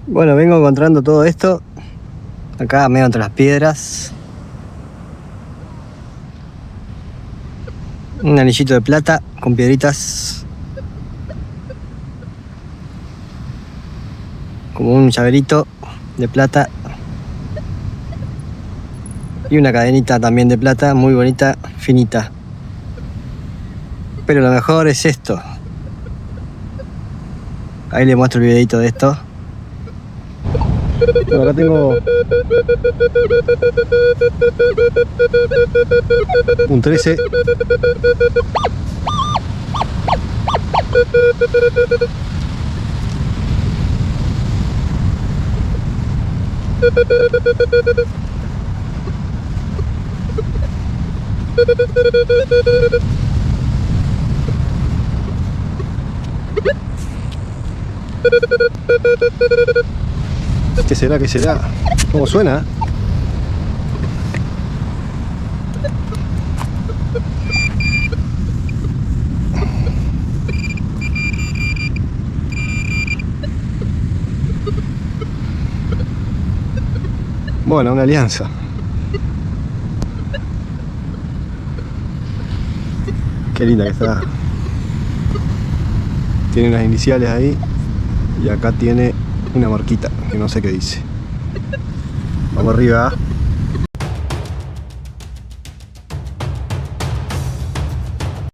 Bueno, vengo encontrando todo esto acá medio entre las piedras. Un anillito de plata con piedritas, como un llaverito de plata, y una cadenita también de plata, muy bonita, finita. Pero lo mejor es esto. Ahí le muestro el videito de esto. Bueno, acá tengo un 13. ¿Qué será? ¿Qué será? ¿Cómo suena? Bueno, una alianza. Qué linda que está. Tiene unas iniciales ahí. Y acá tiene una marquita que no sé qué dice. Vamos arriba.